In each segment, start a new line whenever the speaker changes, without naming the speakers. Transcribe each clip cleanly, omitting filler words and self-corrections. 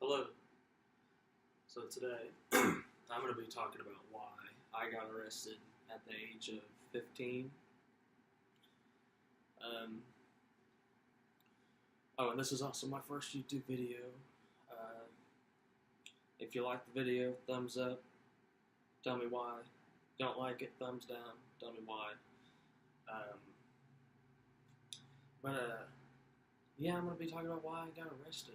Hello. So today, I'm going to be talking about why I got arrested at the age of 15. And this is also my first YouTube video. If you like the video, thumbs up. Tell me why. Don't like it, thumbs down. Tell me why. Yeah, I'm going to be talking about why I got arrested.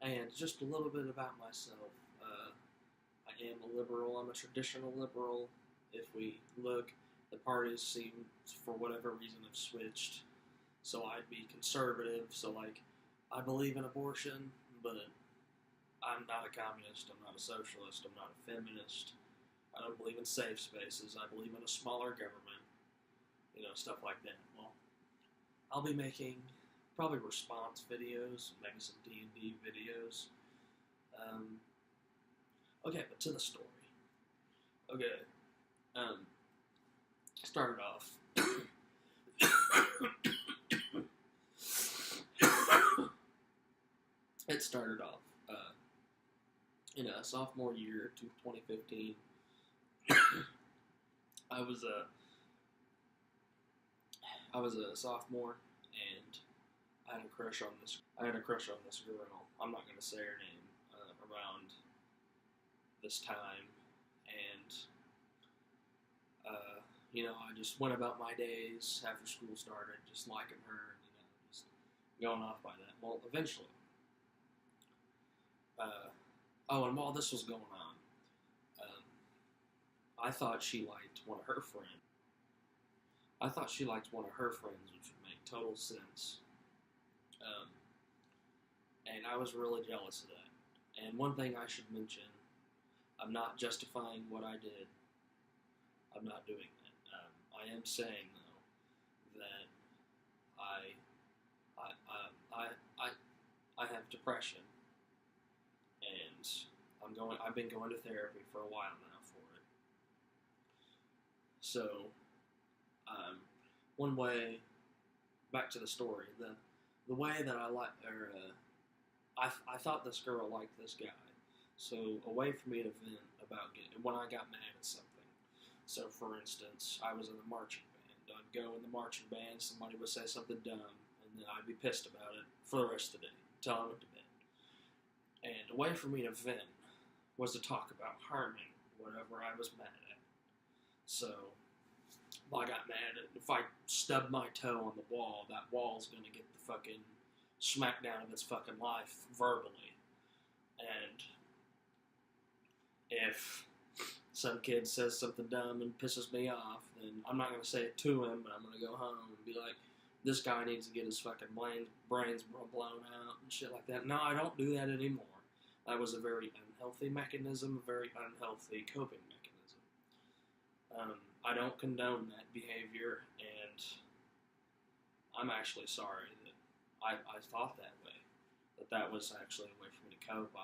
And just a little bit about myself. I am a liberal. I'm a traditional liberal. If we look, the parties seem, for whatever reason, have switched. So I'd be conservative. So, I believe in abortion, but I'm not a communist. I'm not a socialist. I'm not a feminist. I don't believe in safe spaces. I believe in a smaller government. Stuff like that. Well, I'll be making probably response videos, maybe some D&D videos. Okay, but to the story. Okay, started off. It started off in a sophomore year to 2015. I was a sophomore, and I had a crush on this girl. I'm not going to say her name. Around this time, and I just went about my days after school started, just liking her, just going off by that. Well, eventually, and while this was going on, I thought she liked one of her friends. Which would make total sense. And I was really jealous of that. And one thing I should mention, I'm not justifying what I did. I'm not doing that. I am saying, though, that I have depression, and I've been going to therapy for a while now for it. So, one way, back to the story, the way that I thought this girl liked this guy. So, a way for me to vent about when I got mad at something. So, for instance, I was in the marching band. I'd go in the marching band, somebody would say something dumb, and then I'd be pissed about it for the rest of the day, until I went to bed. And a way for me to vent was to talk about harming whatever I was mad at. So, I got mad at, if I stub my toe on the wall, that wall's gonna get the fucking smackdown of its fucking life verbally. And if some kid says something dumb and pisses me off, then I'm not going to say it to him, but I'm going to go home and be like, this guy needs to get his fucking brains blown out and shit like that. No, I don't do that anymore. That was a very unhealthy mechanism, a very unhealthy coping mechanism. I don't condone that behavior, and I'm actually sorry that I thought that way. That was actually a way for me to cope.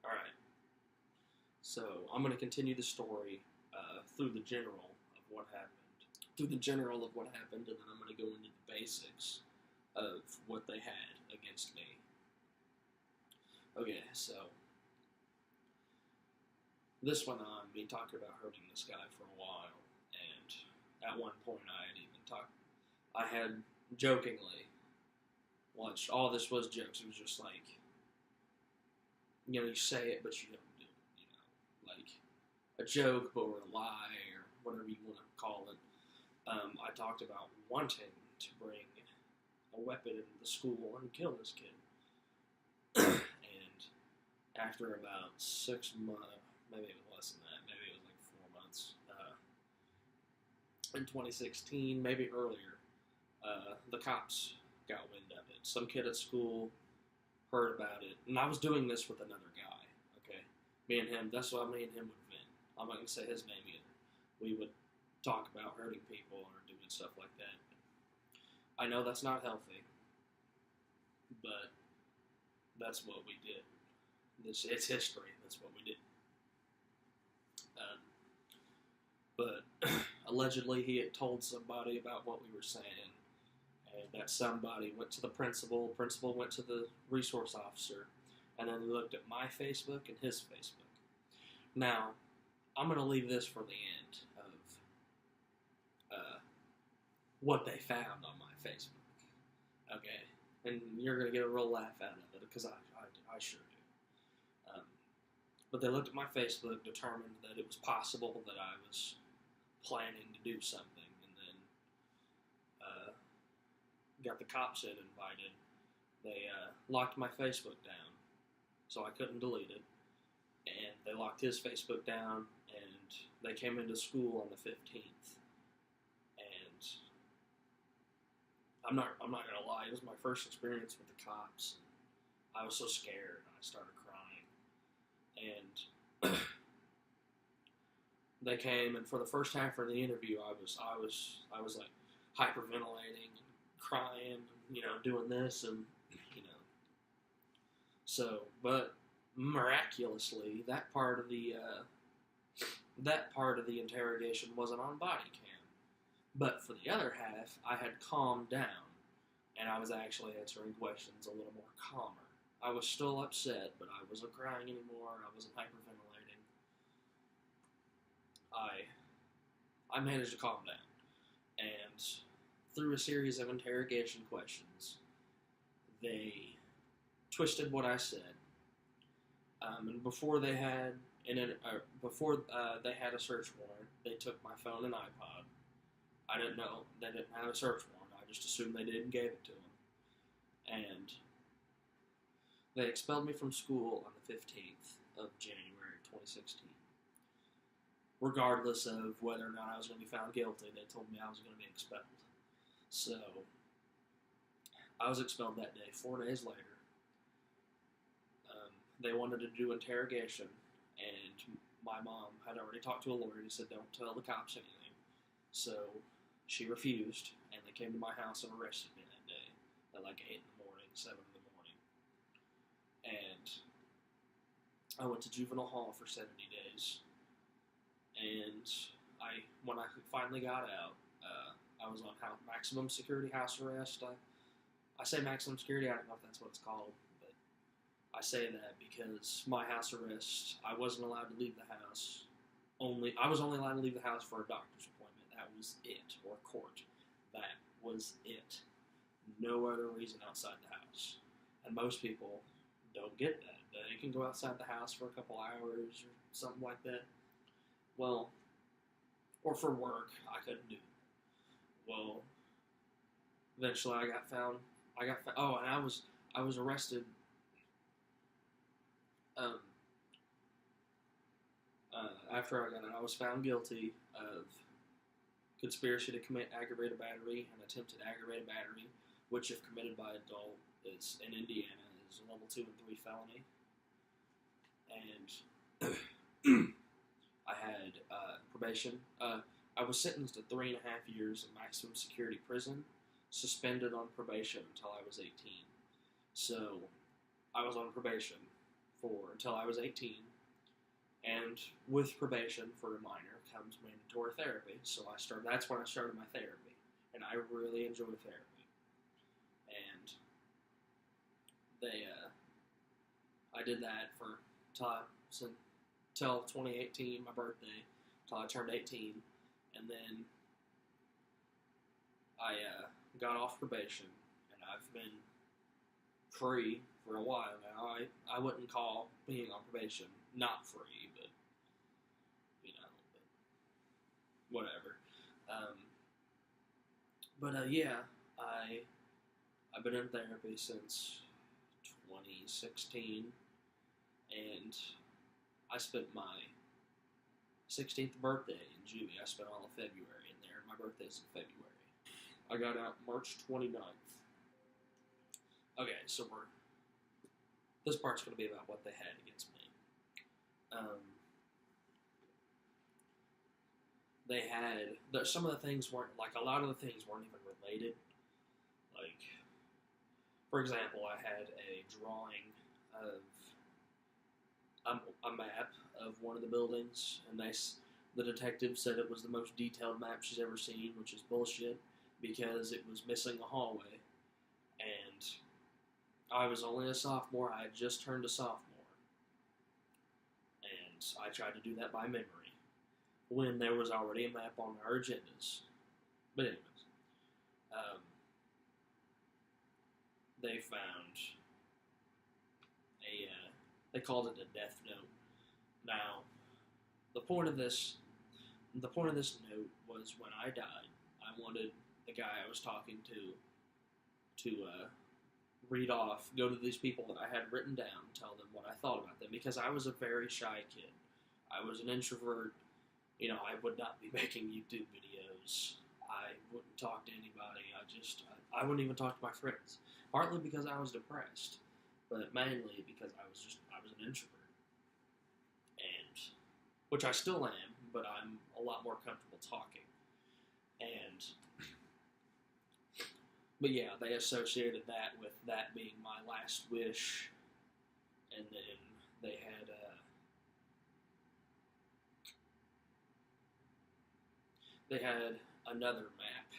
Alright. So, I'm going to continue the story through the general of what happened. And then I'm going to go into the basics of what they had against me. Okay, so this went on, me talking about hurting this guy for a while, and at one point I had jokingly, all this was jokes, it was just like, you say it, but you don't do it, like a joke or a lie or whatever you want to call it. I talked about wanting to bring a weapon into the school and kill this kid. And after about 6 months, maybe it was less than that, maybe it was like 4 months, in 2016, maybe earlier, the cops got wind of it. Some kid at school heard about it, and I was doing this with another guy, okay? Me and him, that's why me and him would vent. I'm not going to say his name either. We would talk about hurting people or doing stuff like that. I know that's not healthy, but that's what we did. It's history, that's what we did. But allegedly he had told somebody about what we were saying, and that somebody went to the principal went to the resource officer, and then looked at my Facebook and his Facebook. Now, I'm going to leave this for the end of what they found on my Facebook. Okay? And you're going to get a real laugh out of it, because I sure do. But they looked at my Facebook, determined that it was possible that I was planning to do something, and then got the cops in invited. They locked my Facebook down, so I couldn't delete it. And they locked his Facebook down, and they came into school on the 15th. And I'm not gonna lie, it was my first experience with the cops. I was so scared, I started crying. And they came, and for the first half of the interview, I was like hyperventilating and crying, doing this, and So, but miraculously, that part of the interrogation wasn't on body cam. But for the other half, I had calmed down, and I was actually answering questions a little more calmer. I was still upset, but I wasn't crying anymore. I wasn't hyperventilating. I managed to calm down, and through a series of interrogation questions, they twisted what I said. And before they had a search warrant, they took my phone and iPod. I didn't know they didn't have a search warrant. I just assumed they did and gave it to them. And they expelled me from school on the 15th of January 2016. Regardless of whether or not I was going to be found guilty, they told me I was going to be expelled. So, I was expelled that day. 4 days later, they wanted to do interrogation, and my mom had already talked to a lawyer who said, don't tell the cops anything. So, she refused, and they came to my house and arrested me that day at like 8 in the morning, 7 in the morning. And I went to juvenile hall for 70 days. And when I finally got out, I was on maximum security house arrest. I say maximum security, I don't know if that's what it's called, but I say that because my house arrest, I wasn't allowed to leave the house. I was only allowed to leave the house for a doctor's appointment. That was it, or court. That was it. No other reason outside the house. And most people don't get that. They can go outside the house for a couple hours or something like that. Well, or for work, I couldn't do it. Well, eventually I got found. Oh, and I was arrested. After I got out, I was found guilty of conspiracy to commit aggravated battery and attempted aggravated battery, which, if committed by adult, is in Indiana is a level 2 and 3 felony. And I had probation. I was sentenced to 3.5 years of maximum security prison, suspended on probation until I was 18. So I was on probation until I was 18, and with probation for a minor comes mandatory therapy. So that's when I started my therapy, and I really enjoy therapy. And I did that until 2018, my birthday, until I turned 18, and then I got off probation, and I've been free for a while now. I wouldn't call being on probation not free, but whatever. Yeah, I've been in therapy since 2016, and I spent my 16th birthday in juvie. I spent all of February in there. My birthday's in February. I got out March 29th. Okay, so this part's going to be about what they had against me. Some of the things weren't, a lot of the things weren't even related. Like, for example, I had a drawing of a map of one of the buildings, and the detective said it was the most detailed map she's ever seen, which is bullshit, because it was missing a hallway. And I was only a sophomore. I had just turned a sophomore. And I tried to do that by memory when there was already a map on our agendas. But anyways, they found they called it a death note. Now, the point of this note was when I died, I wanted the guy I was talking to read off, go to these people that I had written down, tell them what I thought about them, because I was a very shy kid. I was an introvert. I would not be making YouTube videos. I wouldn't talk to anybody. I wouldn't even talk to my friends. Partly because I was depressed, but mainly because I was an introvert. And, which I still am, but I'm a lot more comfortable talking. But yeah, they associated that with that being my last wish, and then they had another map.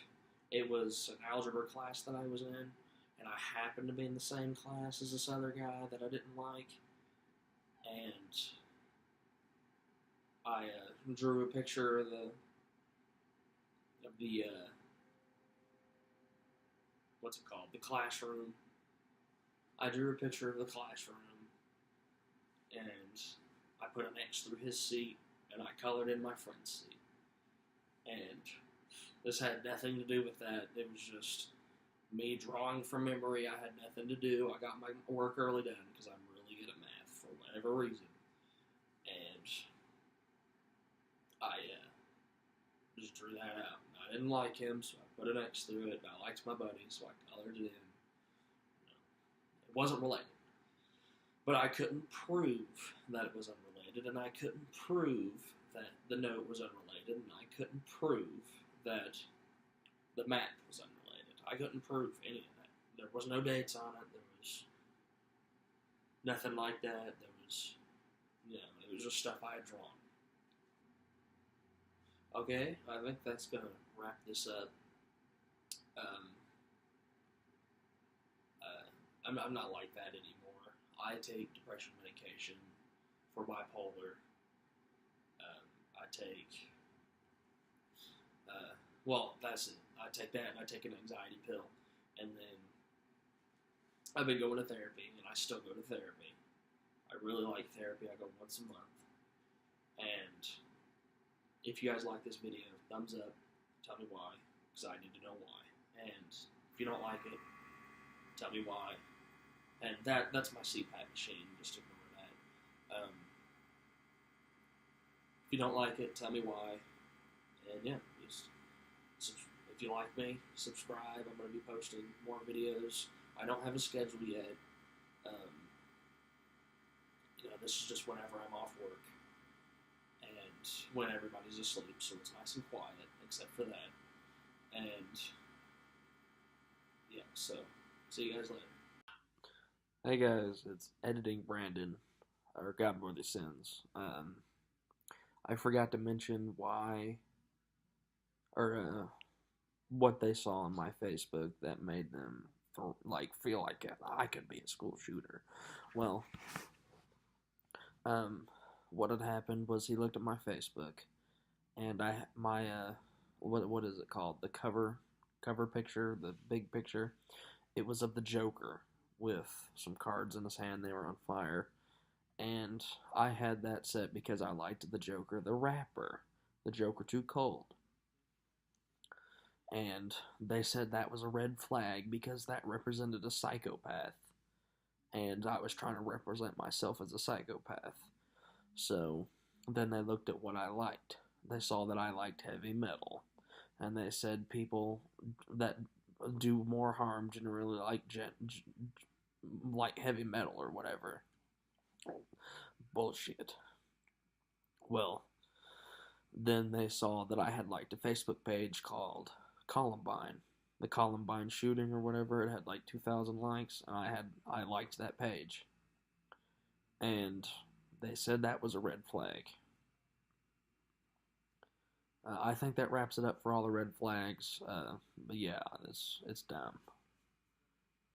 It was an algebra class that I was in, and I happened to be in the same class as this other guy that I didn't like, and I drew a picture of the what's it called? The classroom. I drew a picture of the classroom, and I put an X through his seat, and I colored in my friend's seat. And this had nothing to do with that. It was just me drawing from memory. I had nothing to do. I got my work early done because I'm really good at math for whatever reason. And I just drew that out. I didn't like him, so I put an X through it. I liked my buddy, so I colored it in. It wasn't related. But I couldn't prove that it was unrelated, and I couldn't prove that the note was unrelated, and I couldn't prove that the map was unrelated. I couldn't prove any of that. There was no dates on it. There was nothing like that. There was, it was just stuff I had drawn. Okay, I think that's going to wrap this up. I'm not like that anymore. I take depression medication for bipolar. I take, that's it. I take that, and I take an anxiety pill. And then I've been going to therapy, and I still go to therapy. I really like therapy. I go once a month. And if you guys like this video, thumbs up, tell me why, because I need to know why. And if you don't like it, tell me why. And that's my CPAP machine, just ignore that. If you don't like it, tell me why. And yeah, if you like me, subscribe. I'm going to be posting more videos. I don't have a schedule yet. This is just whenever I'm off work. And when everybody's asleep, so it's nice and quiet, except for that. And yeah, so see you guys later. Hey guys, it's Editing Brandon, or God More Than Sins. I forgot to mention why, or what they saw on my Facebook that made them feel like I could be a school shooter. Well, what had happened was he looked at my Facebook, and what is it called? The cover picture, the big picture. It was of the Joker with some cards in his hand. They were on fire. And I had that set because I liked the Joker, the rapper. The Joker Too Cold. And they said that was a red flag because that represented a psychopath. And I was trying to represent myself as a psychopath. So then they looked at what I liked. They saw that I liked heavy metal. And they said people that do more harm generally like heavy metal or whatever. Bullshit. Well, then they saw that I had liked a Facebook page called Columbine. The Columbine shooting or whatever. It had like 2,000 likes, and I liked that page. And they said that was a red flag.
I think that wraps it up for all the red flags. But yeah, it's dumb.